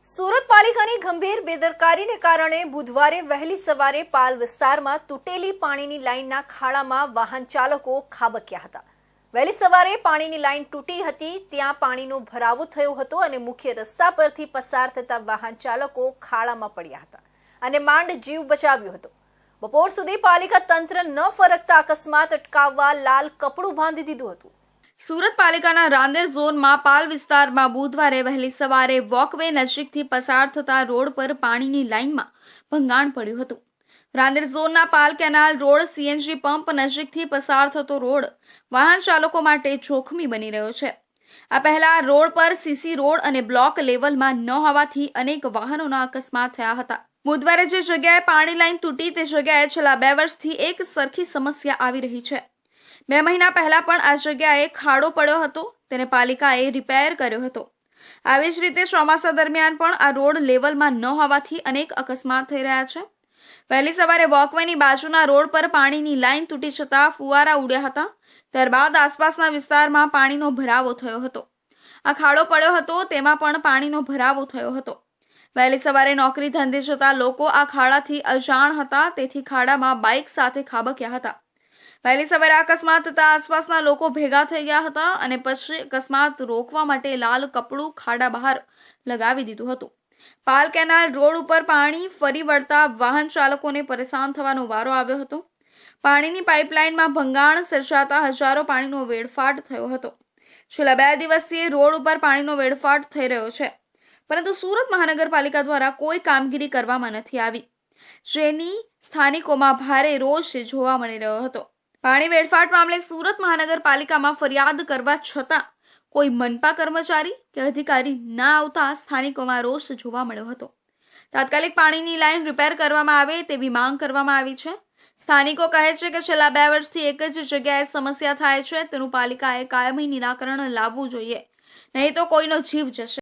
સુરત પાલિકાની ગંભીર બેદરકારીને કારણે બુધવારે વહેલી સવારે પાલ વિસ્તારમાં તૂટેલી પાણીની લાઇનના ખાડામાં વાહન ચાલકો ખાબક્યા હતા। વહેલી સવારે પાણીની લાઇન તૂટી હતી, ત્યાં પાણીનો ભરાવો થયો હતો અને મુખ્ય રસ્તા પરથી પસાર થતા વાહન ચાલકો ખાડામાં પડ્યા હતા અને માંડ જીવ બચાવ્યો હતો। બપોર સુધી પાલિકા તંત્ર ન ફરકતા અકસ્માત અટકાવવા લાલ કપડું બાંધી દીધું હતું। સુરત પાલિકાના રાંદેર ઝોનમાં પાલ વિસ્તારમાં બુધવારે વહેલી સવારે વોકવે નજીકથી પસાર થતા રોડ પર પાણીની લાઇનમાં ભંગાણ પડ્યું હતું। રાંદેર ઝોનના પાલ કેનાલ રોડ સીએનજી પંપ નજીકથી પસાર થતો રોડ વાહન ચાલકો માટે જોખમી બની રહ્યો છે। આ પહેલા રોડ પર સીસી રોડ અને બ્લોક લેવલમાં ન હોવાથી અનેક વાહનોના અકસ્માત થયા હતા। બુધવારે જે જગ્યાએ પાણી લાઇન તૂટી તે જગ્યાએ છેલ્લા 2 વર્ષથી એક સરખી સમસ્યા આવી રહી છે। 2 મહિના પહેલા પણ આ જગ્યાએ ખાડો પડ્યો હતો, તેને પાલિકાએ રિપેર કર્યો હતો। આવી જ રીતે ચોમાસા દરમિયાન પણ આ રોડ લેવલમાં ન હોવાથી અનેક અકસ્માત થઈ રહ્યા છે। વહેલી સવારે વોકવેની બાજુના રોડ પર પાણીની લાઇન તૂટી જતા ફુવારા ઉડ્યા હતા। ત્યારબાદ આસપાસના વિસ્તારમાં પાણીનો ભરાવો થયો હતો। આ ખાડો પડ્યો હતો, તેમાં પણ પાણીનો ભરાવો થયો હતો। વહેલી સવારે નોકરી ધંધે જતા લોકો આ ખાડાથી અજાણ હતા, તેથી ખાડામાં બાઇક સાથે ખાબક્યા હતા। વહેલી સવારે અકસ્માત થતા આસપાસના લોકો ભેગા થઈ ગયા હતા અને પછી અકસ્માત રોકવા માટે લાલ કપડું ખાડા બહાર લગાવી દીધું હતું। પાલ કેનાલ રોડ ઉપર પાણી ફરી વળતા વાહન ચાલકોને પરેશાન થવાનો વારો આવ્યો હતો। પાણીની પાઇપલાઇનમાં ભંગાણ સર્જાતા હજારો પાણીનો વેડફાટ થયો હતો। છેલ્લા 2 દિવસથી રોડ ઉપર પાણીનો વેડફાટ થઈ રહ્યો છે, પરંતુ સુરત મહાનગરપાલિકા દ્વારા કોઈ કામગીરી કરવામાં નથી આવી, જેની સ્થાનિકોમાં ભારે રોષ જોવા મળી રહ્યો હતો। પાણી વેડફાટ મામલે સુરત મહાનગરપાલિકામાં ફરિયાદ કરવા છતાં કોઈ મનપા કર્મચારી કે અધિકારી ના આવતા સ્થાનિકોમાં રોષ જોવા મળ્યો હતો। તાત્કાલિક પાણીની લાઇન રિપેર કરવામાં આવે તેવી માંગ કરવામાં આવી છે। સ્થાનિકો કહે છે કે છેલ્લા 2 વર્ષથી એક જ જગ્યાએ સમસ્યા થાય છે, તેનું પાલિકાએ કાયમી નિરાકરણ લાવવું જોઈએ, નહીં તો કોઈનો જીવ જશે।